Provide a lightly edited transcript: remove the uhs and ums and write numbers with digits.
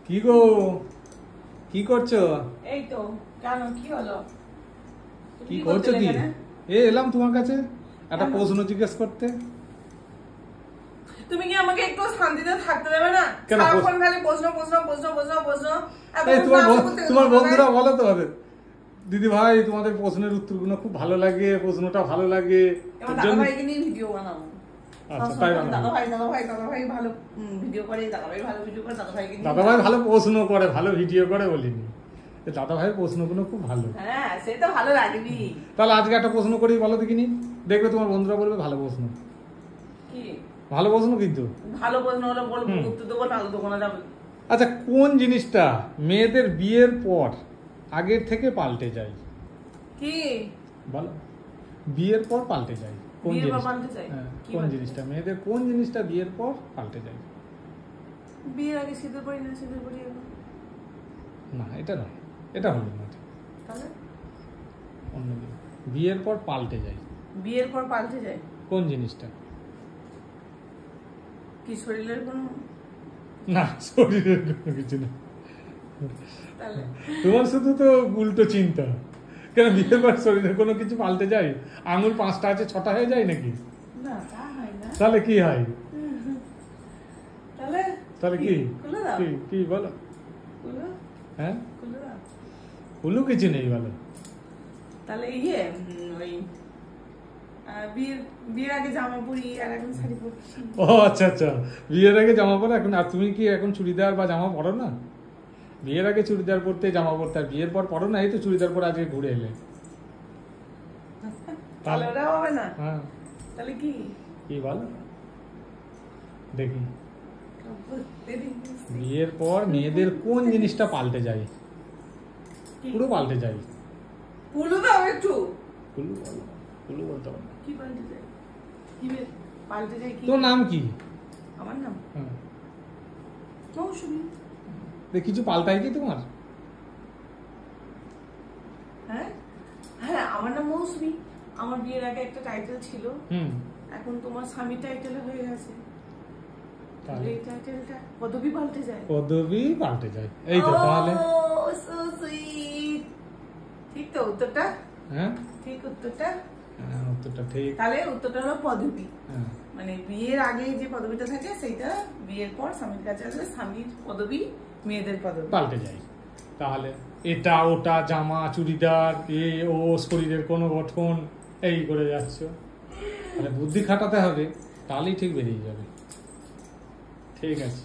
কি গো, কি করছো? এই তো। কেন, কি হলো? কি করছো? কি এলাম তোমার কাছে একটা প্রশ্ন জিজ্ঞেস করতে। তুমি কি আমাকে একটু শান্তিতে থাকতে দেবে না? সারাক্ষণ খালি প্রশ্ন প্রশ্ন প্রশ্ন প্রশ্ন প্রশ্ন। তোমার বন্ধুরা বলো তো দিদি ভাই তোমাদের প্রশ্নের উত্তরগুলো খুব ভালো লাগে, প্রশ্নটা ভালো লাগে। দাদা ভাইকে নিয়ে ভিডিও বানাবো। আচ্ছা, তাই বানাবো। দাদা ভাই ভালো ভিডিও করে, দাদা ভাই ভালো ভিডিও করে, দাদা ভাইকে নিয়ে। দাদা ভাই ভালো প্রশ্ন করে, ভালো ভিডিও করে বলিনি। দাদা ভাইয়ের প্রশ্নগুলো খুব ভালো। হ্যাঁ, সে তো ভালো লাগবে। তাহলে আজকে একটা প্রশ্ন করি, বলো দেখিনি। দেখবে তোমার বন্ধুরা বলবে ভালো প্রশ্ন। কি ভালো প্রশ্ন? কিন্তু ভালো প্রশ্ন হলে বলবো, উত্তর দেবো, তাহলে দোকানে যাবে। আচ্ছা, কোন জিনিসটা মেয়েদের বিয়ের পর আগের থেকে পাল্টে যায়? কি বলো, বিয়ের পর পাল্টে যায় কোন জিনিসটা? কোন জিনিসটা মেয়েদের, কোন জিনিসটা বিয়ের পর পাল্টে যায়? বিয়ের আগে সিঁদুর পরি না, সিঁদুর পরি না, এটা নয়, এটা হলো না। তাহলে অন্য বিয়ের পর পাল্টে যায়। বিয়ের পর পাল্টে যায় কোন জিনিসটা? কি শরীরের কোনো? না, শরীরের কোনো কিছু না। তাহলে তোমার শুধু তো উল্টো চিন্তা। কেন বিয়ের পর শরীরের কোনো কিছু পাল্টে যায়? আঙুল 5টা আছে 6টা হয়ে যায় নাকি? না, তা হয় না। তাহলে কি হয়? তাহলে কি খুলে দাও। কি বলো? খুলে, হ্যাঁ, খুলে দাও। উলু কিছু নেই, বলো। তাহলে ওই বিয়ের আগে জামা পরি আর এখন শাড়ি পরছি। ও আচ্ছা আচ্ছা, বিয়ের আগে জামা পরো এখন। আর তুমি কি এখন চুড়িদার বা জামা পরো না? বিয়ের আগে চুড়িদার পরতে, জামা পরতে, আর বিয়ের পর পরো না। এই তো চুড়িদার পরে আজকে ঘুরে এলে। তাহলে ওটা হবে না। হ্যাঁ, তাহলে কি বলো দেখি। বিয়ের পর মেয়েদের কোন জিনিসটা পাল্টে যায়? পুরো পাল্টে যায়। পুলু দাও একটু। পুলু বলো, পুলু বলতে হবে না। কি পাল্টে যায়? কি পাল্টে যায়? কি তোর নাম কি? আমার নাম হ্যাঁ, মৌসুমী। কিছু পাল্টাই কি তোমার? হ্যাঁ হ্যাঁ, আমার নাম মৌসুমী। আমার বিয়ের আগে একটা টাইটেল ছিল, এখন তোমার স্বামী টাইটেলে হয়ে গেছে। এই টাইটেলটা পদবী পাল্টে যায়। পদবী পাল্টে যায়, এই তো। তাহলে সো সুইট। ঠিক তো উত্তরটা? হ্যাঁ, ঠিক উত্তরটা। উত্তরটা ঠিক। তাহলে উত্তরটা হলো পদবী। হ্যাঁ, মানে বিয়ের আগে যে পদবীটা থাকে সেইটা বিয়ের পর স্বামীর কাছে আসলে স্বামীর পদবী মেয়েদের পদবী পাল্টে যায়। তাহলে এটা ওটা, জামা চুড়িদার, ও শরীরের কোনো গঠন, এই করে যাচ্ছ। তাহলে বুদ্ধি খাটাতে হবে, তাহলেই ঠিক বেরিয়ে যাবে। ঠিক আছে।